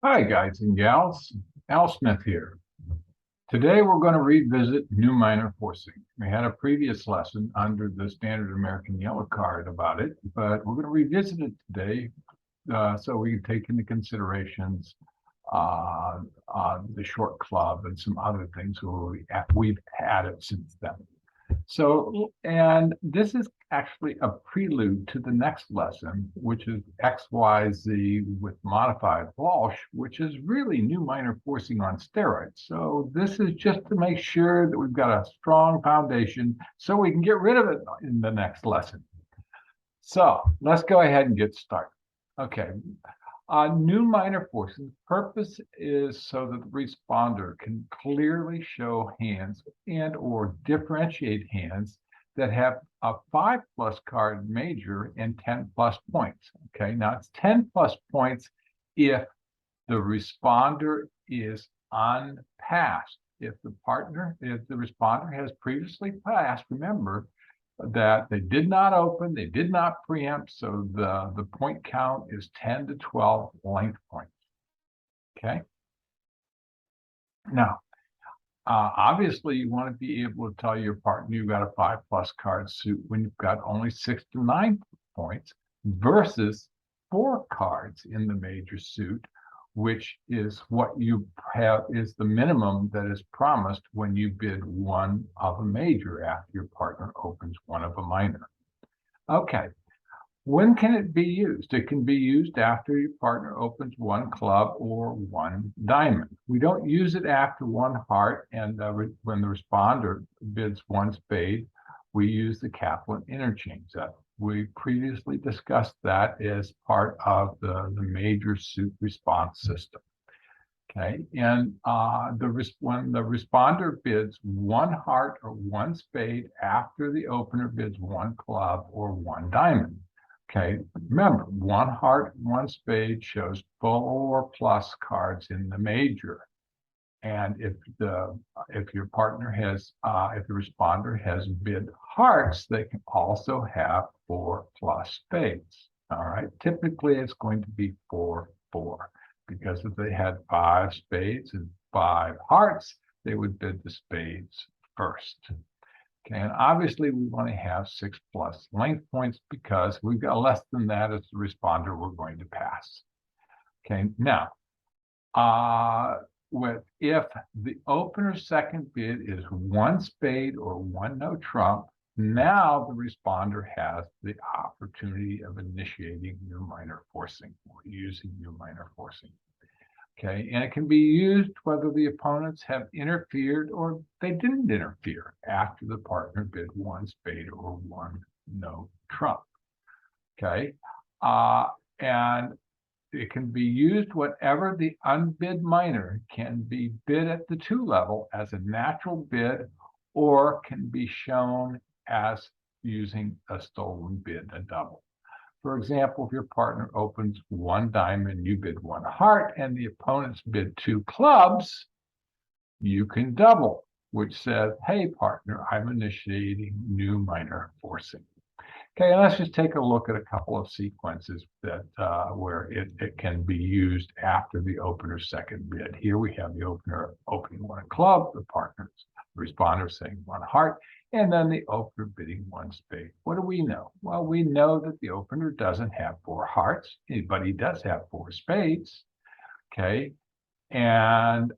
Hi, guys and gals. Al Smith here. Today we're going to revisit new minor forcing. We had a previous lesson under the standard American yellow card about it, but we're going to revisit it today so we can take into considerations the short club and some other things where we've added since then. So, and this is actually a prelude to the next lesson, which is XYZ with modified Walsh, which is really new minor forcing on steroids. So this is just to make sure that we've got a strong foundation so we can get rid of it in the next lesson. So let's go ahead and get started. Okay, new minor forcing purpose is so that the responder can clearly show hands and or differentiate hands that have a 5+ card major and 10+ points. Okay, now it's 10+ points if the responder is unpassed. If the responder has previously passed, remember, that they did not open, they did not preempt, so the point count is 10 to 12 length points. Okay. Now, obviously, you want to be able to tell your partner you've got a 5+ card suit when you've got only 6 to 9 points versus 4 cards in the major suit, which is what you have is the minimum that is promised when you bid one of a major after your partner opens one of a minor. Okay, when can it be used? It can be used after your partner opens one club or one diamond. We don't use it after one heart, and when the responder bids one spade, we use the Kaplan interchange. That we previously discussed that as part of the major suit response system. Okay, and when the responder bids one heart or one spade after the opener bids one club or one diamond. Okay, remember, one heart, one spade shows 4+ cards in the major. And if your partner has if the responder has bid hearts, they can also have 4+ spades. All right, typically it's going to be 4-4 because if they had 5 spades and 5 hearts, they would bid the spades first. Okay, and obviously we want to have 6+ length points because we've got less than that as the responder we're going to pass. Okay, now, if the opener's second bid is one spade or one no trump, now the responder has the opportunity of initiating new minor forcing or using new minor forcing. Okay, and it can be used whether the opponents have interfered or they didn't interfere after the partner bid one spade or one no trump. Okay, and it can be used whenever the unbid minor can be bid at the 2 level as a natural bid or can be shown as using a stolen bid, a double. For example, if your partner opens one diamond, you bid one heart, and the opponents bid 2 clubs, you can double, which says, hey, partner, I'm initiating new minor forcing. Okay, let's just take a look at a couple of sequences that where it can be used after the opener's second bid. Here we have the opener opening one club, the responder saying one heart, and then the opener bidding one spade. What do we know? Well, we know that the opener doesn't have 4 hearts, but he does have 4 spades. Okay, and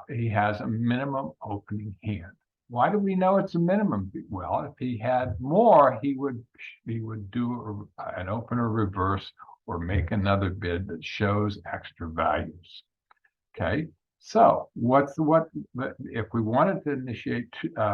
he has a minimum opening hand. Why do we know it's a minimum? Well, if he had more, he would do an opener reverse or make another bid that shows extra values. Okay, so if we wanted to initiate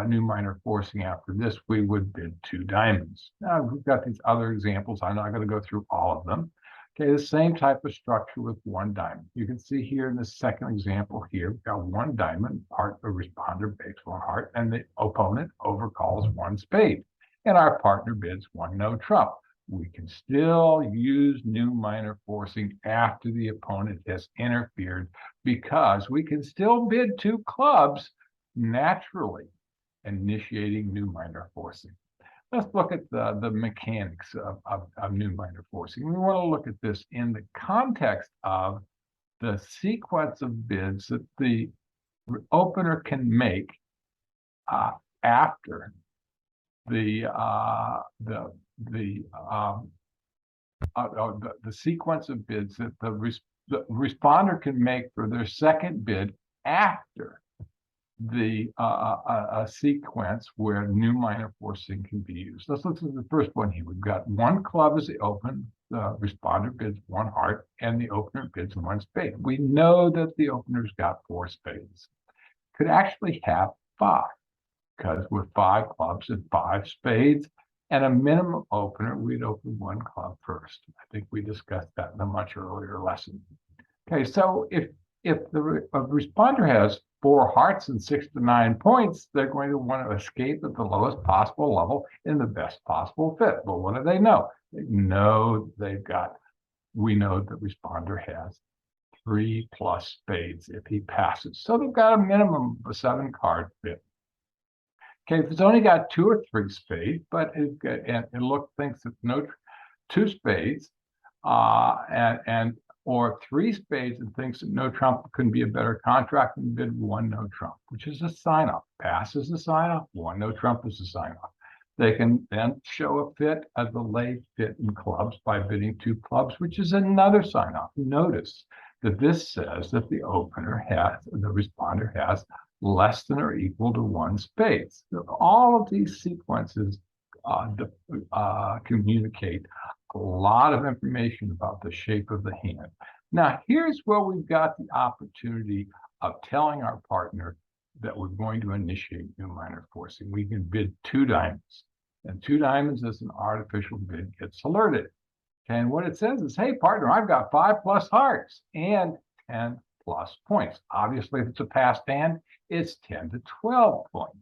new minor forcing after this, we would bid 2 diamonds. Now we've got these other examples. I'm not going to go through all of them. Okay, the same type of structure with 1 diamond. You can see here in the second example here, we've got 1 diamond, the responder bids 1 heart, and the opponent overcalls 1 spade. And our partner bids 1 no trump. We can still use new minor forcing after the opponent has interfered because we can still bid 2 clubs naturally, initiating new minor forcing. Let's look at the mechanics of new minor forcing. We want to look at this in the context of the sequence of bids that the opener can make after the sequence of bids that the responder can make for their second bid after the a sequence where new minor forcing can be used. Let's look at the first one here. We've got one club as the open, the responder bids one heart, and the opener bids one spade. We know that the opener's got 4 spades. Could actually have 5, because with 5 clubs and 5 spades and a minimum opener, we'd open 1 club first. I think we discussed that in a much earlier lesson. Okay, so if the responder has 4 hearts and 6 to 9 points, they're going to want to escape at the lowest possible level in the best possible fit. Well, what do they know? They know we know the responder has 3 plus spades if he passes. So they've got a minimum of a 7-card fit. Okay, if it's only got 2 or 3 spades, but it thinks it's no 2 spades, or 3 spades and thinks that no trump couldn't be a better contract than bid 1 no trump, which is a sign off. Pass is a sign off, 1 no trump is a sign off. They can then show a fit as a lay fit in clubs by bidding 2 clubs, which is another sign off. Notice that this says that the responder has less than or equal to 1 spade. So all of these sequences communicate a lot of information about the shape of the hand. Now, here's where we've got the opportunity of telling our partner that we're going to initiate new minor forcing. We can bid 2 diamonds, and 2 diamonds as an artificial bid gets alerted. And what it says is, hey, partner, I've got 5 plus hearts and 10 plus points. Obviously, if it's a passed hand, it's 10 to 12 points.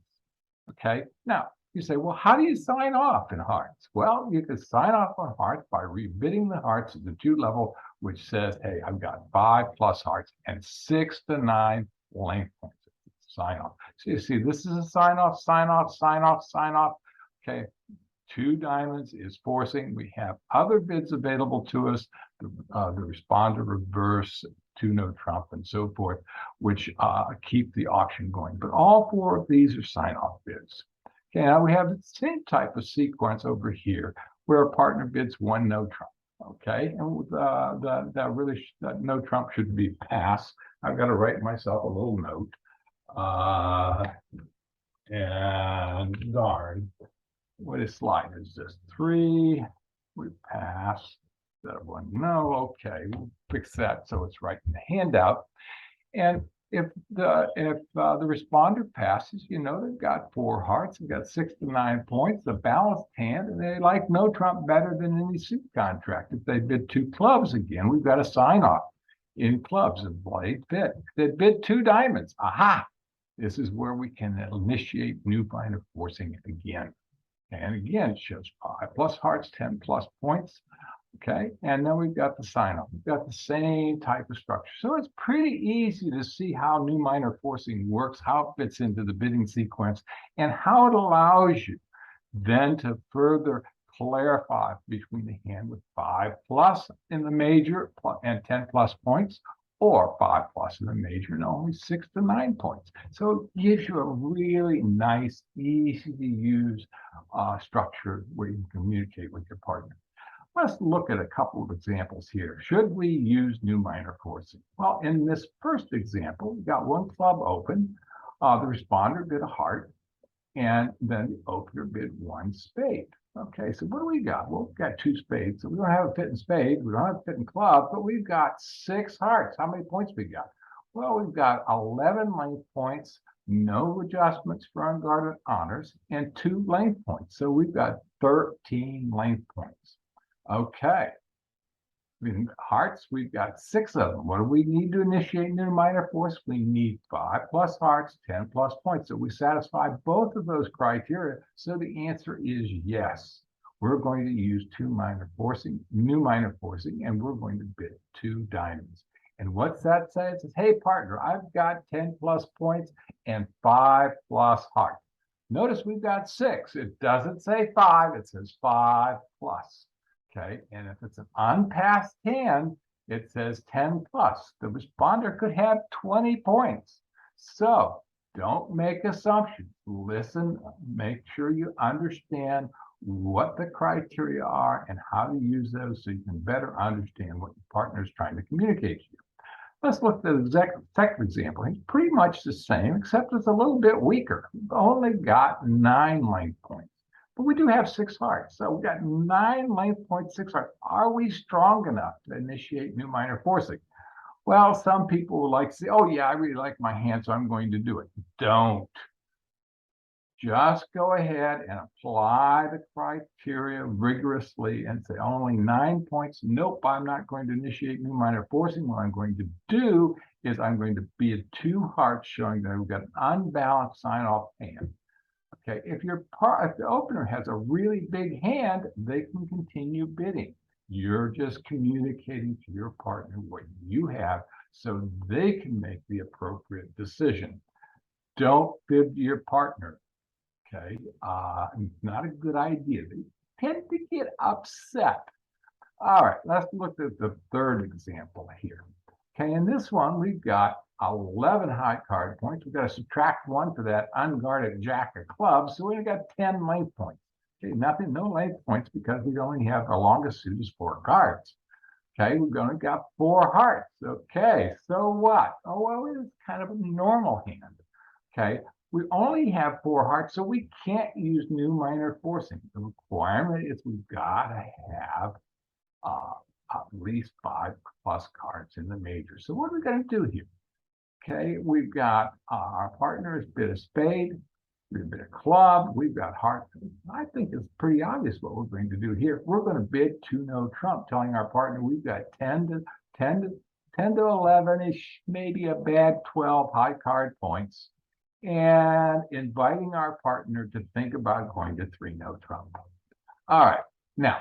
Okay, now you say, well, how do you sign off in hearts? Well, you can sign off on hearts by rebidding the hearts at the 2 level, which says, hey, I've got 5 plus hearts and 6 to 9 length points. Sign off. So you see, this is a sign off, sign off, sign off, sign off. Okay, 2 diamonds is forcing. We have other bids available to us, the responder reverse, 2 no trump, and so forth, which keep the auction going. But all 4 of these are sign-off bids. Okay, now we have the same type of sequence over here, where a partner bids 1 no trump. Okay, and that no trump should be pass. I've got to write myself a little note. And darn, what is slide is this? 3, we pass. That 1 no. Okay, we'll fix that so it's right in the handout. And if the responder passes, you know, they've got 4 hearts, they've got 6 to 9 points, a balanced hand, and they like no trump better than any suit contract. If they bid 2 clubs again, we've got a sign off in clubs and blade fit. If they bid 2 diamonds, aha! This is where we can initiate new minor forcing again. And again, it shows 5 plus hearts, 10 plus points. Okay, and then we've got the sign off. We've got the same type of structure. So it's pretty easy to see how new minor forcing works, how it fits into the bidding sequence, and how it allows you then to further clarify between the hand with 5 plus in the major and 10 plus points, or 5 plus in the major and only 6 to 9 points. So it gives you a really nice, easy to use structure where you can communicate with your partner. Let's look at a couple of examples here. Should we use new minor forcing? Well, in this first example, we got 1 club open. The responder bid a heart, and then the opener bid 1 spade. Okay, so what do we got? Well, we've got 2 spades. So we don't have a fit in spades, we don't have a fit in club, but we've got 6 hearts. How many points we got? Well, we've got 11 length points, no adjustments for unguarded honors, and 2 length points. So we've got 13 length points. Okay. In hearts, we've got 6 of them. What do we need to initiate new minor force? We need 5 plus hearts, 10 plus points. So we satisfy both of those criteria. So the answer is yes. We're going to use new minor forcing, and we're going to bid 2 diamonds. And what's that say? It says, hey, partner, I've got 10 plus points and 5 plus hearts. Notice we've got 6. It doesn't say 5, it says 5 plus. Okay, and if it's an unpassed hand, It says 10 plus. The responder could have 20 points. So don't make assumptions. Listen, make sure you understand what the criteria are and how to use those so you can better understand what your partner is trying to communicate to you. Let's look at the second example. It's pretty much the same, except it's a little bit weaker. We've only got 9 length points, but we do have 6 hearts. So we've got 9 length points, 6 hearts. Are we strong enough to initiate new minor forcing? Well, some people would like to say, oh yeah, I really like my hand, so I'm going to do it. Don't. Just go ahead and apply the criteria rigorously and say only 9 points. Nope, I'm not going to initiate new minor forcing. What I'm going to do is I'm going to be at 2 hearts, showing that we've got an unbalanced sign-off hand. Okay, if the opener has a really big hand, they can continue bidding. You're just communicating to your partner what you have so they can make the appropriate decision. Don't bid to your partner. Okay, not a good idea. They tend to get upset. All right, let's look at the third example here. Okay, in this one, we've got 11 high card points. We've got to subtract 1 for that unguarded jack of clubs, so we've got 10 length points. Okay, no length points because we only have the longest suit is 4 cards. Okay, we've only got 4 hearts. Okay, so what? Oh, well, it's kind of a normal hand. Okay, we only have 4 hearts, so we can't use new minor forcing. The requirement is we've got to have at least 5 plus cards in the major. So what are we going to do here? Okay, we've got our partners bid a spade, we've bid a club, we've got hearts. I think it's pretty obvious what we're going to do here. We're going to bid 2 no trump, telling our partner we've got 10 to 11-ish, maybe a bad 12 high card points, and inviting our partner to think about going to 3 no trump. All right, now,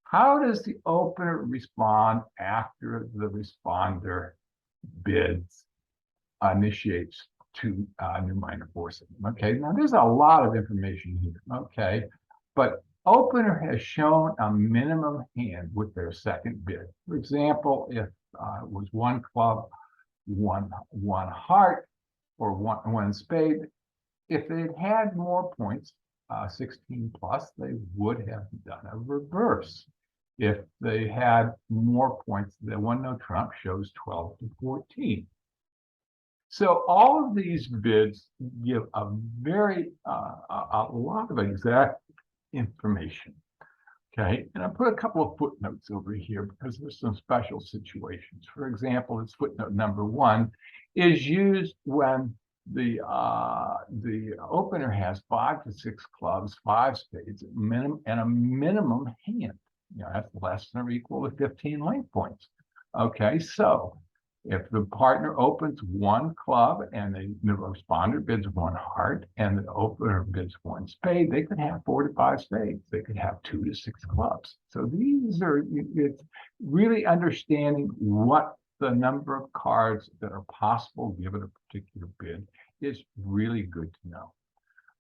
how does the opener respond after the responder bids, initiates to new minor forcing? Okay, now there's a lot of information here, okay, but opener has shown a minimum hand with their second bid. For example, if it was 1 club, 1 heart, or one spade, if they'd had more points, 16 plus, they would have done a reverse. If they had more points, the 1 no trump shows 12 to 14. So all of these bids give a lot of exact information. Okay, and I put a couple of footnotes over here because there's some special situations. For example, it's footnote number 1 is used when the opener has 5 to 6 clubs, 5 spades, and a minimum hand. That's less than or equal to 15 length points. Okay, so if the partner opens 1 club and the responder bids 1 heart and the opener bids 1 spade, they could have 4 to 5 spades. They could have 2 to 6 clubs. So it's really understanding what the number of cards that are possible given a particular bid is really good to know.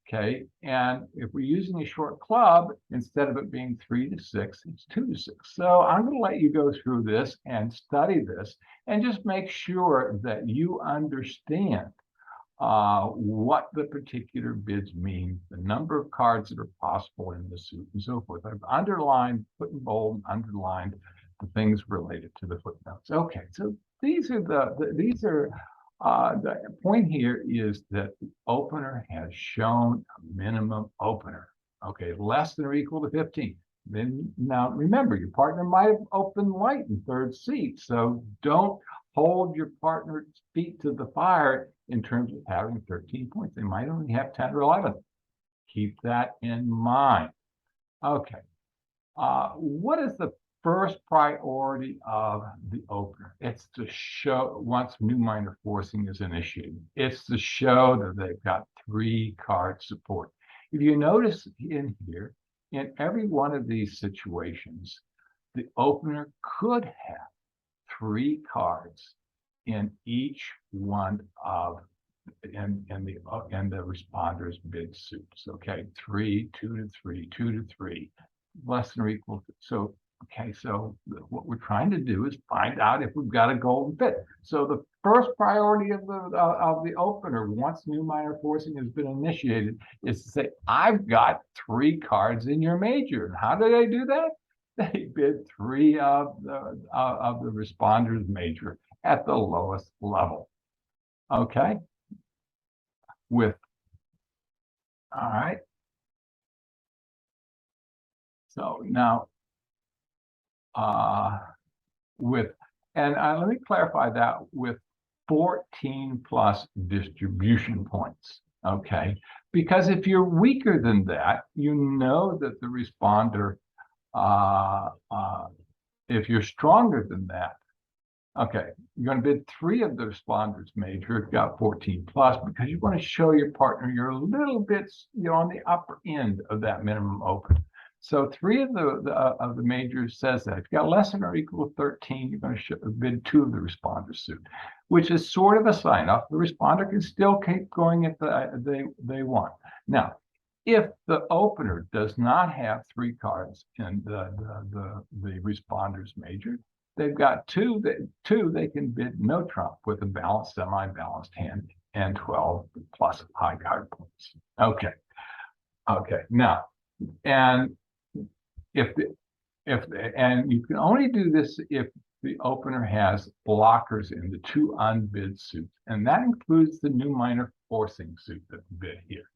Okay, and if we're using a short club, instead of it being 3 to 6, it's 2 to 6. So I'm going to let you go through this and study this and just make sure that you understand what the particular bids mean, the number of cards that are possible in the suit, and so forth. I've underlined, put in bold, underlined the things related to the footnotes. Okay, so the point here is that the opener has shown a minimum opener. Okay, less than or equal to 15. Then now remember, your partner might have opened light in third seat, so don't hold your partner's feet to the fire in terms of having 13 points. They might only have 10 or 11. Keep that in mind. Okay, what is the first priority of the opener? It's to show, once new minor forcing is initiated, it's to show that they've got 3 card support. If you notice in here, in every one of these situations, the opener could have 3 cards in each one of the responder's bid suits. Okay, 3, 2 to 3, 2 to 3, less than or equal to. So Okay, so what we're trying to do is find out if we've got a golden bid. So the first priority of the opener, once new minor forcing has been initiated, is to say, I've got 3 cards in your major. And how do they do that? They bid 3 of the responder's major at the lowest level. Okay, all right. So now, let me clarify that with 14 plus distribution points. Okay, because if you're weaker than that, you know that the responder, if you're stronger than that, okay, you're going to bid 3 of the responders major, you've got 14 plus, because you want to show your partner you're a little bit, on the upper end of that minimum open. So 3 of the majors says that if you got less than or equal to 13, you're going to bid 2 of the responder suit, which is sort of a sign off. The responder can still keep going if they want. Now, if the opener does not have 3 cards in the responder's major, they've got 2 they can bid no trump with a balanced, semi-balanced hand and 12 plus high card points. Okay. Now, and and you can only do this if the opener has blockers in the 2 unbid suits, and that includes the new minor forcing suit that's bid here.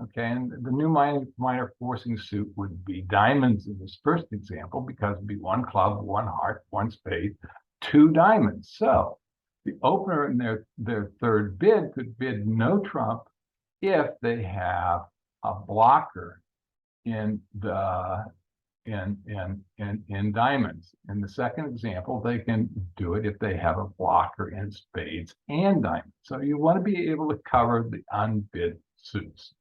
Okay, and the new minor forcing suit would be diamonds in this first example, because it'd be 1 club, 1 heart, 1 spade, 2 diamonds. So the opener in their third bid could bid no trump if they have a blocker in diamonds. In the second example, they can do it if they have a blocker in spades and diamonds. So you want to be able to cover the unbid suits.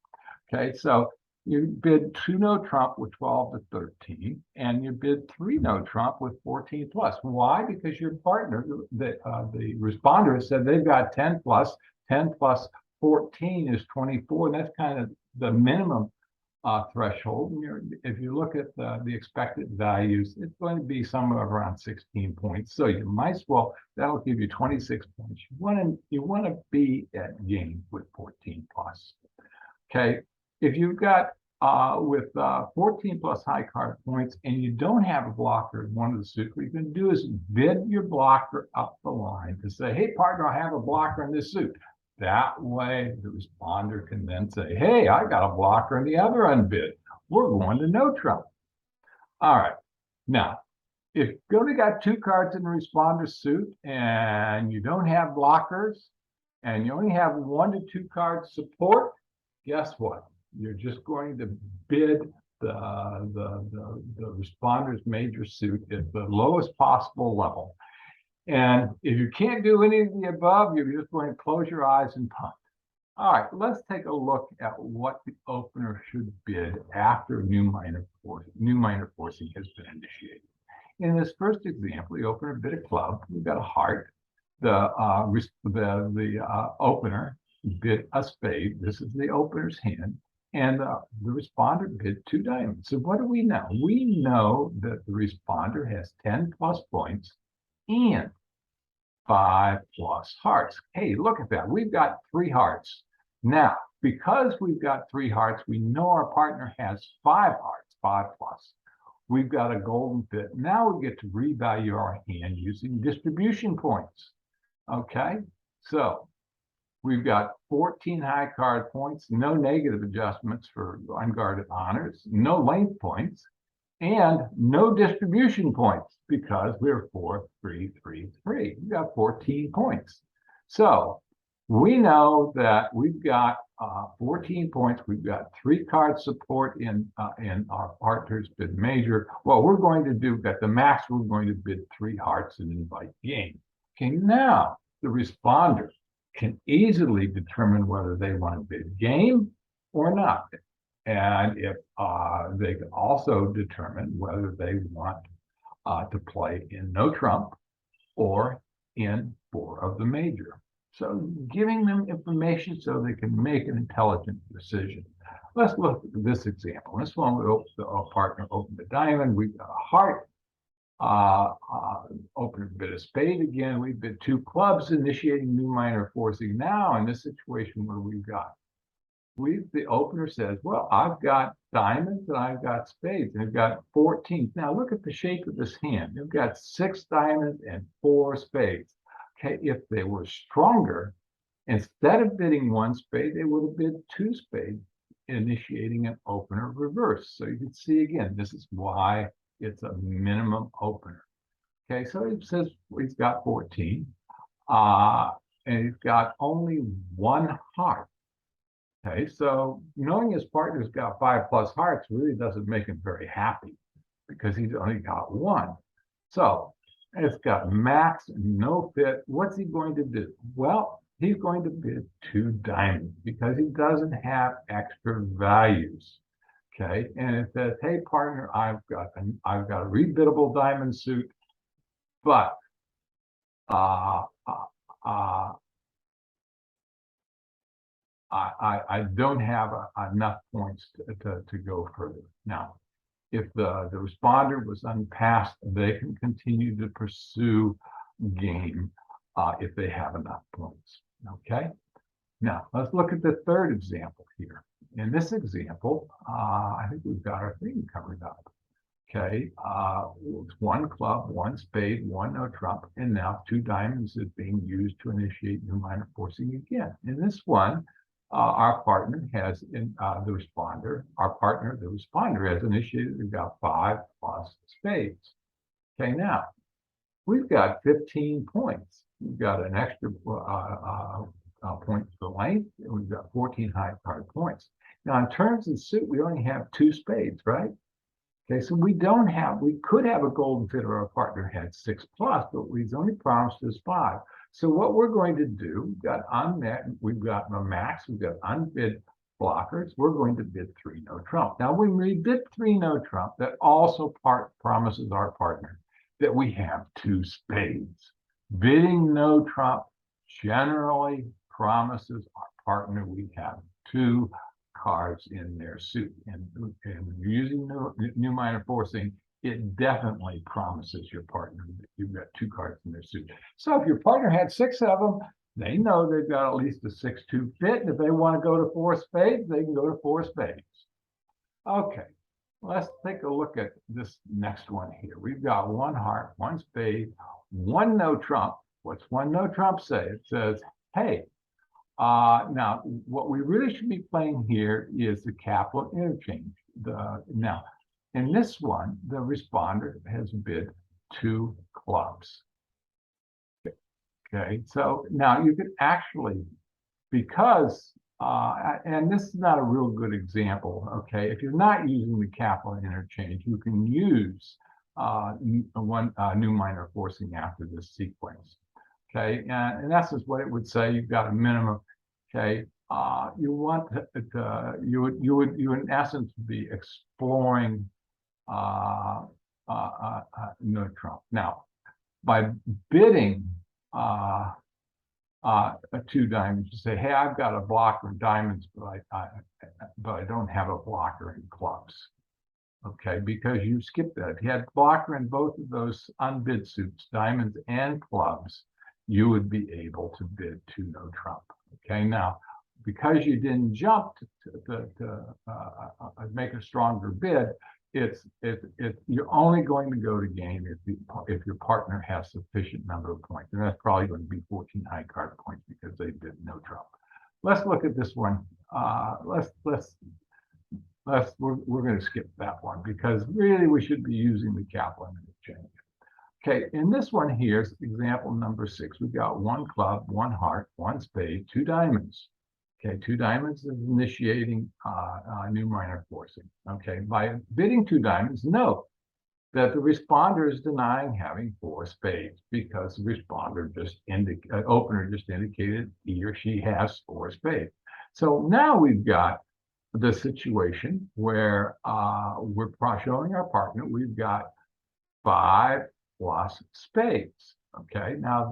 Okay, so you bid 2 no trump with 12 to 13, and you bid 3 no trump with 14 plus. Why? Because your partner, the responder, said they've got 10 plus. 10 plus 14 is 24. And that's kind of the minimum threshold. If you look at the expected values, it's going to be somewhere around 16 points. So you might as well, that'll give you 26 points. You want to be at game with 14 plus. Okay, if you've got with 14 plus high card points and you don't have a blocker in one of the suits, what you can do is bid your blocker up the line to say, hey, partner, I have a blocker in this suit. That way, the responder can then say, hey, I got a blocker in the other unbid. We're going to no trump. All right. Now, if you only got 2 cards in the responder suit and you don't have blockers and you only have 1 to 2 cards support, guess what? You're just going to bid the responder's major suit at the lowest possible level. And if you can't do any of the above, you're just going to close your eyes and punt. All right, let's take a look at what the opener should bid after new minor forcing has been initiated. In this first example, the opener bid a club. We've got a heart. The opener bid a spade. This is the opener's hand. And the responder bid 2 diamonds. So what do we know? We know that the responder has 10 plus points and 5 plus hearts. Hey, look at that. We've got 3 hearts. Now, because we've got 3 hearts, we know our partner has 5 hearts, 5 plus. We've got a golden bid. Now we get to revalue our hand using distribution points. Okay, so we've got 14 high card points, no negative adjustments for unguarded honors, no length points, and no distribution points because we're 4, 3, 3, 3. We've got 14 points. So we know that we've got 14 points. We've got 3 card support in our partner's bid major. What we're going to do, at the max, we're going to bid 3 hearts and invite game. Okay, now the responder can easily determine whether they want to bid game or not. And if they can also determine whether they want to play in no trump or in 4 of the major. So giving them information so they can make an intelligent decision. Let's look at this example. This one, the partner opened the diamond. We've got a heart. Opener bid a spade again. We bid two clubs, initiating new minor forcing. Now in this situation, what do we got? The opener says, well, I've got diamonds and I've got spades, and I've got 14. Now look at the shape of this hand. You've got 6 diamonds and 4 spades. Okay, if they were stronger, instead of bidding 1 spade, they would have bid 2 spades, initiating an opener reverse. So you can see again, this is why it's a minimum opener. Okay, so it says he's got 14, and he's got only 1 heart. Okay, so knowing his partner's got 5 plus hearts really doesn't make him very happy because he's only got 1. So it's got max and no fit. What's he going to do? Well, he's going to bid 2 diamonds because he doesn't have extra values. Okay, and it says, hey partner, I've got a rebiddable diamond suit, but uh, uh, uh, I don't have enough points to go further. Now, if the responder was unpassed, they can continue to pursue game if they have enough points. Okay. Now, let's look at the third example here. In this example, I think we've got our thing covered up. Okay, it's 1 club, 1 spade, 1 no trump, and now 2 diamonds is being used to initiate new minor forcing again. In this one, our partner has the responder. Our partner, the responder, has initiated. We've got 5 plus spades. Okay, now we've got 15 points. We've got an extra point for length, and we've got 14 high card points. Now, in terms of suit, we only have 2 spades, right? Okay, so we could have a golden fit or our partner had 6 plus, but we've only promised us 5. So what we're going to do, we've got unmet, we've got a max, we've got unbid blockers. We're going to bid 3 no trump. Now, when we bid 3 no trump, that also promises our partner that we have 2 spades. Bidding no trump generally promises our partner we have 2 cards in their suit. And when you're using new minor forcing, it definitely promises your partner that you've got 2 cards in their suit. So if your partner had 6 of them, they know they've got at least a 6-2 fit. And if they want to go to 4 spades, they can go to 4 spades. Okay, let's take a look at this next one here. We've got 1 heart, 1 spade, 1 no trump. What's 1 no trump say? It says, hey, now, what we really should be playing here is the capital interchange. Now, in this one, the responder has bid 2 clubs. Okay, so now you could actually, because, and this is not a real good example, okay, if you're not using the capital interchange, you can use new minor forcing after this sequence. Okay, and in essence, what it would say, you've got a minimum. Okay, you want you would in essence be exploring no trump. Now, by bidding 2 diamonds, you say, hey, I've got a blocker in diamonds, but I don't have a blocker in clubs. Okay, because you skipped that. If you had blocker in both of those unbid suits, diamonds and clubs, you would be able to bid 2 no trump. Okay, now, because you didn't jump to make a stronger bid, you're only going to go to game if your partner has sufficient number of points, and that's probably going to be 14 high card points because they bid no trump. Let's look at this one. We're going to skip that one because really we should be using the capital interchange. Okay, in this one here's example number 6. We've got 1 club, 1 heart, 1 spade, 2 diamonds. Okay, 2 diamonds is initiating new minor forcing. Okay, by bidding 2 diamonds, note that the responder is denying having 4 spades because the responder opener just indicated he or she has 4 spades. So now we've got the situation where we're showing our partner we've got 5 plus spades. Okay, now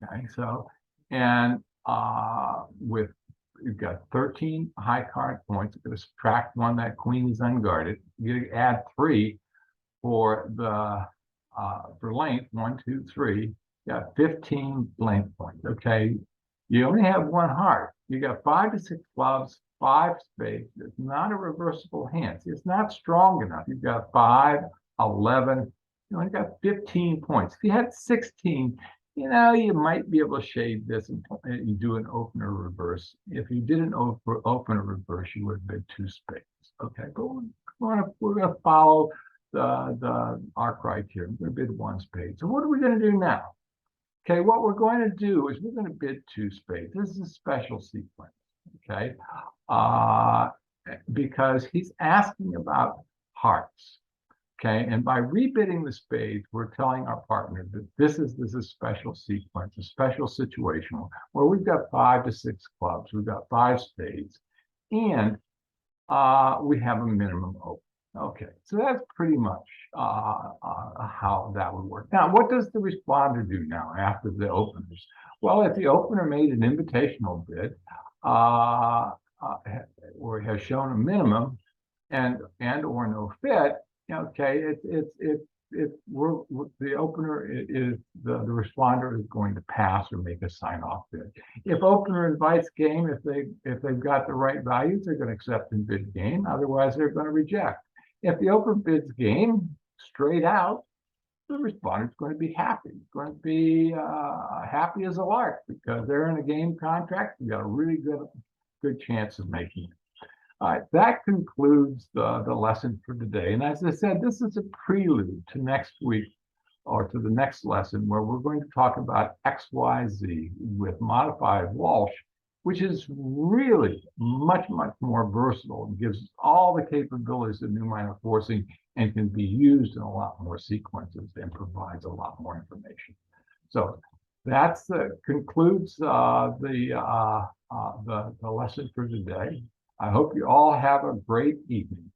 okay, so, and with, you've got 13 high card points. You're going to subtract one, that queen is unguarded. You're going to add 3 for the for length, 1, 2, 3. You got 15 length points. Okay, you only have 1 heart. You got 5 to 6 clubs, 5 spades. It's not a reversible hand. See, it's not strong enough. You've got 5, 11. You only got 15 points. If you had 16, you might be able to shade this and do an opener reverse. If you did an opener reverse, you would have bid 2 spades. Okay, but we're gonna follow our criteria. We're gonna bid 1 spade. So what are we gonna do now? Okay, what we're going to do is we're going to bid 2 spades. This is a special sequence. Okay, because he's asking about hearts. Okay, and by rebidding the spades, we're telling our partner that this is a special sequence, a special situation where we've got 5 to 6 clubs, we've got 5 spades, and we have a minimum open. Okay, so that's pretty much how that would work. Now, what does the responder do now after the openers? Well, if the opener made an invitational bid or has shown a minimum and or no fit, okay, the opener is the responder is going to pass or make a sign-off bid. If opener invites game, if they've got the right values, they're going to accept and bid game. Otherwise, they're going to reject. If the opener bids game straight out, the responder is going to be happy. It's going to be happy as a lark because they're in a game contract. You got a really good chance of making it. All right, that concludes the lesson for today. And as I said, this is a prelude to next week or to the next lesson where we're going to talk about XYZ with modified Walsh, which is really much more versatile and gives us all the capabilities of new minor forcing and can be used in a lot more sequences and provides a lot more information. So that's concludes the lesson for today. I hope you all have a great evening.